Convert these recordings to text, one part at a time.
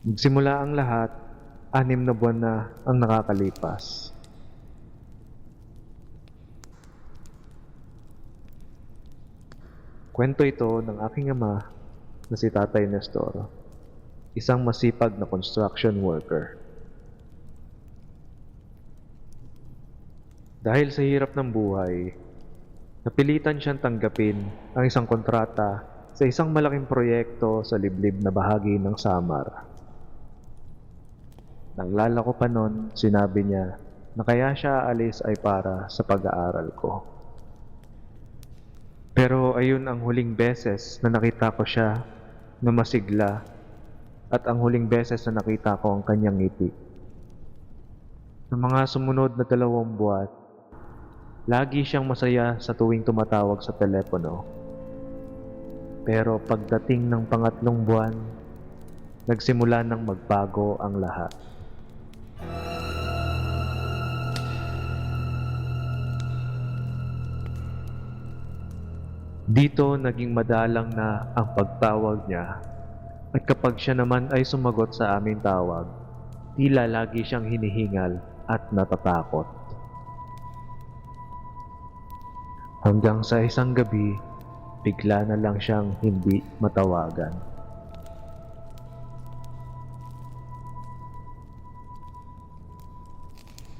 Magsimula ang lahat, 6 na buwan na ang nakakalipas. Kwento ito ng aking ama na si Tatay Nestor, isang masipag na construction worker. Dahil sa hirap ng buhay, napilitan siyang tanggapin ang isang kontrata sa isang malaking proyekto sa liblib na bahagi ng Samar. Nang lalako pa noon, sinabi niya na kaya siya aalis ay para sa pag-aaral ko. Pero ayun ang huling beses na nakita ko siya na masigla at ang huling beses na nakita ko ang kanyang ngiti. Sa mga sumunod na 2 buwan, lagi siyang masaya sa tuwing tumatawag sa telepono. Pero pagdating ng pangatlong buwan, nagsimula nang magbago ang lahat. Dito naging madalang na ang pagtawag niya at kapag siya naman ay sumagot sa aming tawag, tila lagi siyang hinihingal at natatakot. Hanggang sa isang gabi, bigla na lang siyang hindi matawagan.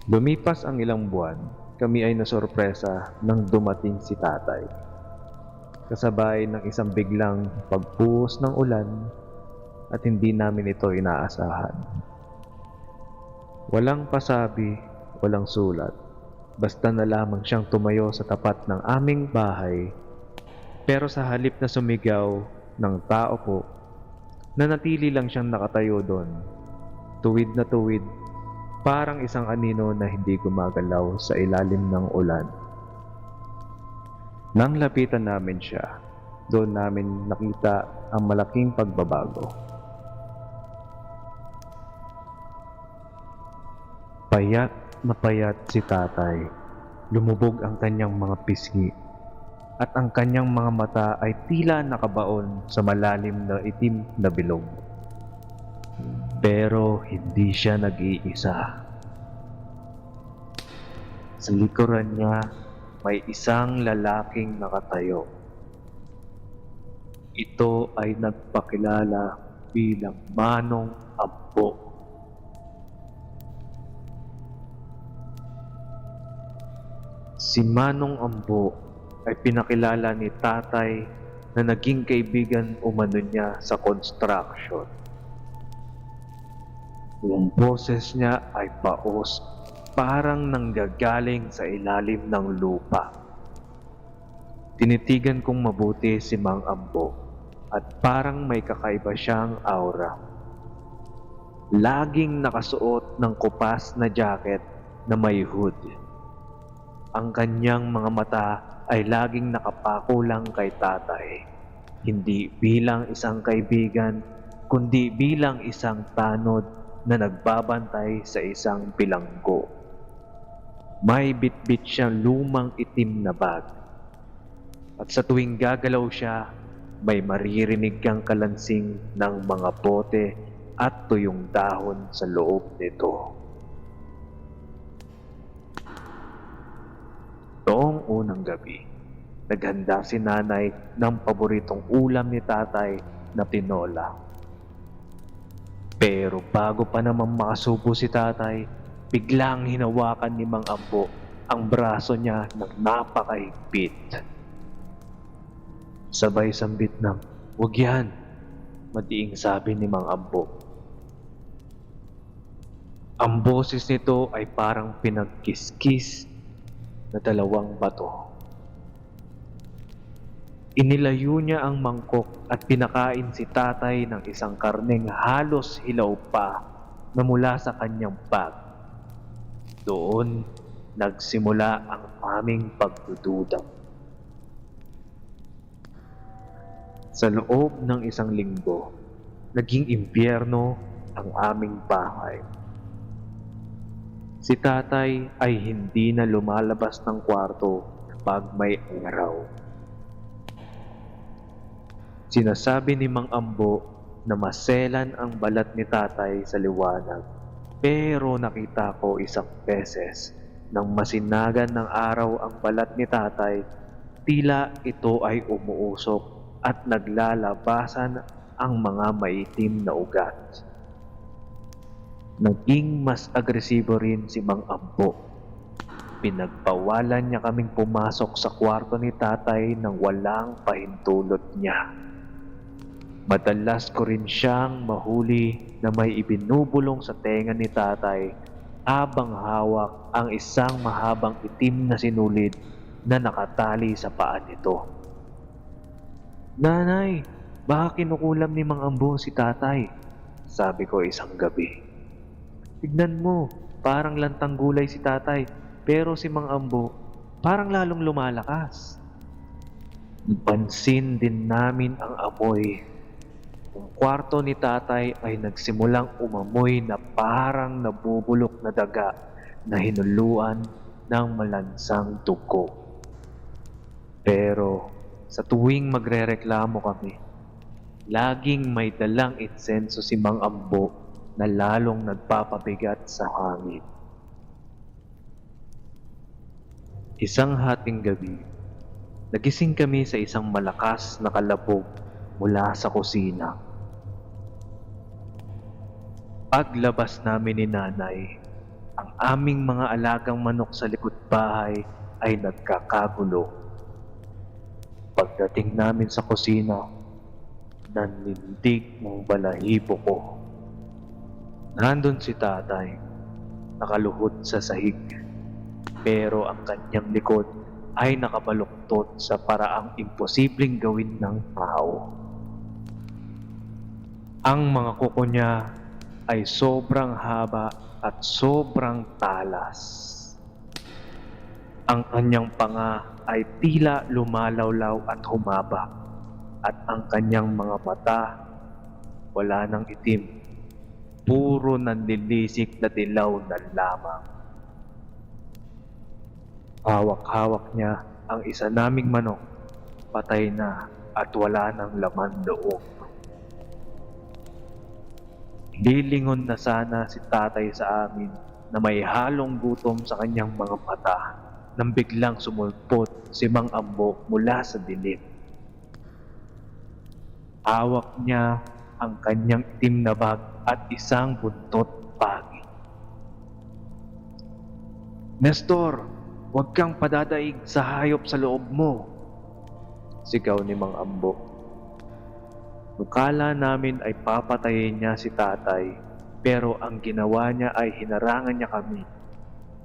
Lumipas ang ilang buwan, kami ay nasorpresa nang dumating si tatay. Kasabay ng isang biglang pagbuhos ng ulan at hindi namin ito inaasahan. Walang pasabi, walang sulat. Basta na lamang siyang tumayo sa tapat ng aming bahay. Pero sa halip na sumigaw ng tao po, nanatili lang siyang nakatayo doon. Tuwid na tuwid, parang isang anino na hindi gumagalaw sa ilalim ng ulan. Nang lapitan namin siya, doon namin nakita ang malaking pagbabago. Payat na payat si tatay. Lumubog ang kanyang mga pisngi at ang kanyang mga mata ay tila nakabaon sa malalim na itim na bilog. Pero hindi siya nag-iisa. Sa likuran niya, may isang lalaking nakatayo. Ito ay nagpakilala bilang Manong Ambo. Si Manong Ambo ay pinakilala ni tatay na naging kaibigan umano niya sa construction. Ang boses niya ay paos, parang nanggagaling sa ilalim ng lupa. Tinitigan kong mabuti si Mang Ambo at parang may kakaiba siyang aura. Laging nakasuot ng kupas na jacket na may hood. Ang kanyang mga mata ay laging nakapako lang kay tatay, hindi bilang isang kaibigan, kundi bilang isang tanod na nagbabantay sa isang bilanggo. May bitbit siyang lumang itim na bag. At sa tuwing gagalaw siya, may maririnig kang kalansing ng mga bote at tuyong dahon sa loob nito. Noong unang gabi, naghanda si nanay ng paboritong ulam ni tatay na tinola. Pero bago pa naman makasubo si tatay, biglang hinawakan ni Mang Ambo ang braso niya ng napakahigpit. Sabay sambit ng, "Huwag yan," madiing sabi ni Mang Ambo. Ang boses nito ay parang pinagkiskis na 2 bato. Inilayo niya ang mangkok at pinakain si tatay ng isang karneng halos hilaw pa na mula sa kanyang bag. Doon nagsimula ang aming pagdududa. Sa loob ng isang linggo, naging impyerno ang aming bahay. Si tatay ay hindi na lumalabas ng kwarto pag may araw. Sinasabi ni Mang Ambo na maselan ang balat ni tatay sa liwanag. Pero nakita ko isang beses nang masinagan ng araw ang balat ni tatay, tila ito ay umuusok at naglalabasan ang mga maitim na ugat. Naging mas agresibo rin si Mang Ambo. Pinagbawalan niya kaming pumasok sa kwarto ni tatay nang walang pahintulot niya. Madalas ko rin siyang mahuli na may ibinubulong sa tenga ni tatay habang hawak ang isang mahabang itim na sinulid na nakatali sa paa nito. "Nanay, baka kinukulam ni Mang Ambo si tatay," sabi ko isang gabi. "Tignan mo, parang lantang gulay si tatay, pero si Mang Ambo parang lalong lumalakas." Pansin din namin ang amoy. Ang kwarto ni tatay ay nagsimulang umamoy na parang nabubulok na daga na hinuluan ng malansang dugo. Pero sa tuwing magrereklamo kami, laging may dalang insenso si Mang Ambo na lalong nagpapabigat sa hangin. Isang hating gabi, nagising kami sa isang malakas na kalabog mula sa kusina. Paglabas namin ni nanay, ang aming mga alagang manok sa likod bahay ay nagkakagulo. Pagdating namin sa kusina, nanindig ng balahibo ko. Nandun si tatay, nakaluhod sa sahig, pero ang kanyang likod ay nakabaluktot sa paraang imposibleng gawin ng tao. Ang mga kuko niya ay sobrang haba at sobrang talas. Ang kanyang panga ay tila lumalawlaw at humaba, at ang kanyang mga mata wala nang itim, puro nanlilisik na dilaw na lamang. Hawak-hawak niya ang isa naming manok, patay na at wala nang laman loob. Lilingon na sana si tatay sa amin na may halong gutom sa kanyang mga mata nang biglang sumulpot si Mang Ambo mula sa dilim. Hawak niya ang kanyang itim na bag at isang buntot pagi. "Nestor, huwag kang padadaig sa hayop sa loob mo," sigaw ni Mang Ambo. Akala namin ay papatayin niya si tatay, pero ang ginawa niya ay hinarangan niya kami.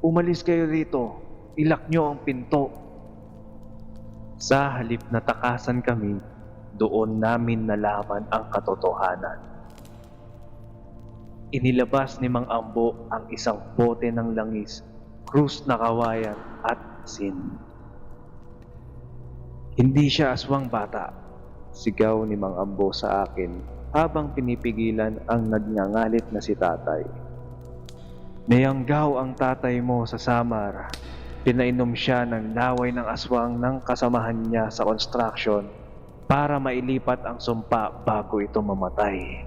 "Umalis kayo rito, ilak niyo ang pinto." Sa halip na takasan kami, doon namin nalaman ang katotohanan. Inilabas ni Mang Ambo ang isang bote ng langis, krus na kawayan at asin. "Hindi siya aswang, bata," sigaw ni Mang Ambo sa akin habang pinipigilan ang nagngangalit na si tatay. "Niyanggaw ang tatay mo sa Samar. Pinainom siya ng laway ng aswang ng kasamahan niya sa construction para mailipat ang sumpa bago ito mamatay."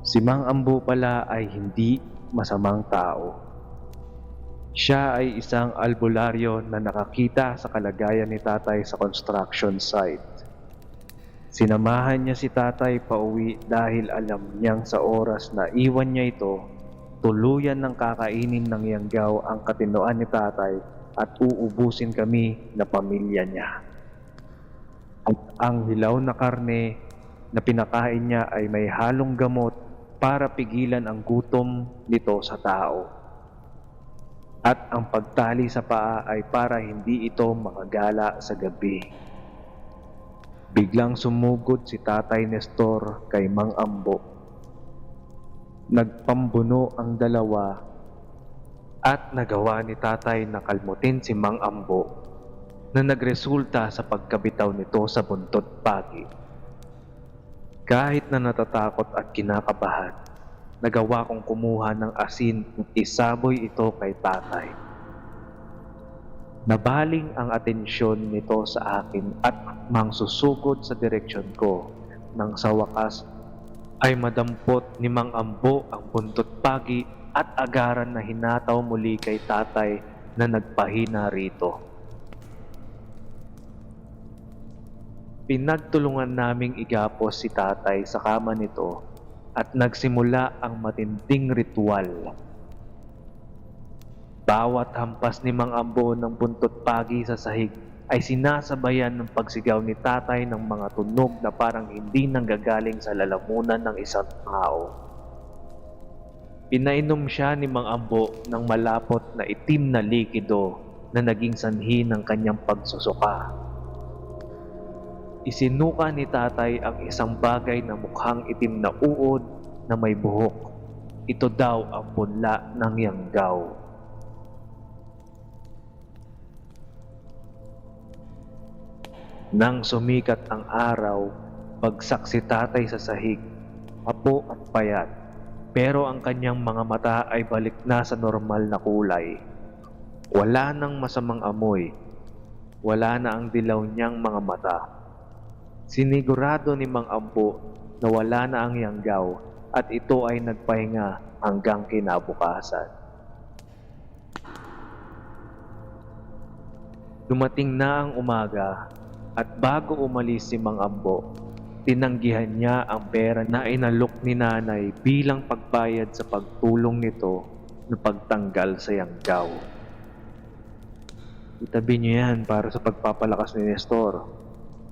Si Mang Ambo pala ay hindi masamang tao. Siya ay isang albularyo na nakakita sa kalagayan ni tatay sa construction site. Sinamahan niya si tatay pauwi dahil alam niyang sa oras na iwan niya ito, tuluyan ng kakainin ng yanggaw ang katinoan ni tatay at uubusin kami na pamilya niya. At ang hilaw na karne na pinakain niya ay may halong gamot para pigilan ang gutom nito sa tao. At ang pagtali sa paa ay para hindi ito makagala sa gabi. Biglang sumugod si Tatay Nestor kay Mang Ambo. Nagpambuno ang dalawa at nagawa ni tatay na kalmutin si Mang Ambo na nagresulta sa pagkabitaw nito sa buntot pagi. Kahit na natatakot at kinakabahan, nagawa kong kumuha ng asin at isaboy ito kay tatay. Nabaling ang atensyon nito sa akin at mang susugod sa direksyon ko nang sa wakas ay madampot ni Mang Ambo ang buntot pagi at agaran na hinataw muli kay tatay na nagpahina rito. Pinagtulungan naming igapos si tatay sa kama nito at nagsimula ang matinding ritual. Bawat hampas ni Mang Ambo ng buntot pagi sa sahig ay sinasabayan ng pagsigaw ni tatay ng mga tunog na parang hindi nanggagaling sa lalamunan ng isang tao. Pinainom siya ni Mang Ambo ng malapot na itim na likido na naging sanhi ng kanyang pagsusuka. Isinuka ni tatay ang isang bagay na mukhang itim na uod na may buhok. Ito daw ang punla ng Yanggaw. Nang sumikat ang araw, bagsak si tatay sa sahig, apo at payat, pero ang kanyang mga mata ay balik na sa normal na kulay. Wala nang masamang amoy, wala na ang dilaw niyang mga mata. Sinigurado ni Mang Ambo na wala na ang Yanggaw at ito ay nagpahinga hanggang kinabukasan. Dumating na ang umaga at bago umalis si Mang Ambo, tinanggihan niya ang pera na inalok ni nanay bilang pagbayad sa pagtulong nito na pagtanggal sa Yanggaw. Itabi niyo yan para sa pagpapalakas ni Nestor,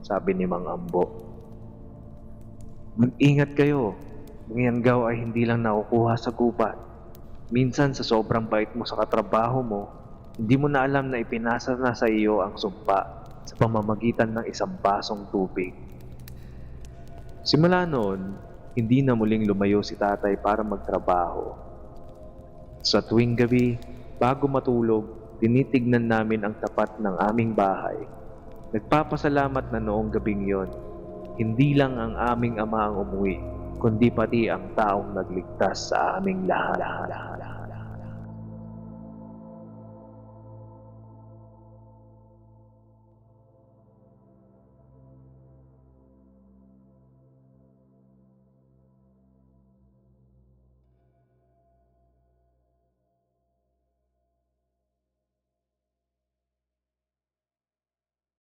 sabi ni Mang Ambo. Mag-ingat kayo, ang Yanggaw ay hindi lang nakukuha sa gubat. Minsan sa sobrang bait mo sa katrabaho mo, hindi mo na alam na ipinasa na sa iyo ang sumpa sa pamamagitan ng isang basong tubig. Simula noon, hindi na muling lumayo si tatay para magtrabaho. Sa tuwing gabi, bago matulog, tinitignan namin ang tapat ng aming bahay. Nagpapasalamat na noong gabing yon, hindi lang ang aming ama ang umuwi, kundi pati ang taong nagligtas sa aming lahat.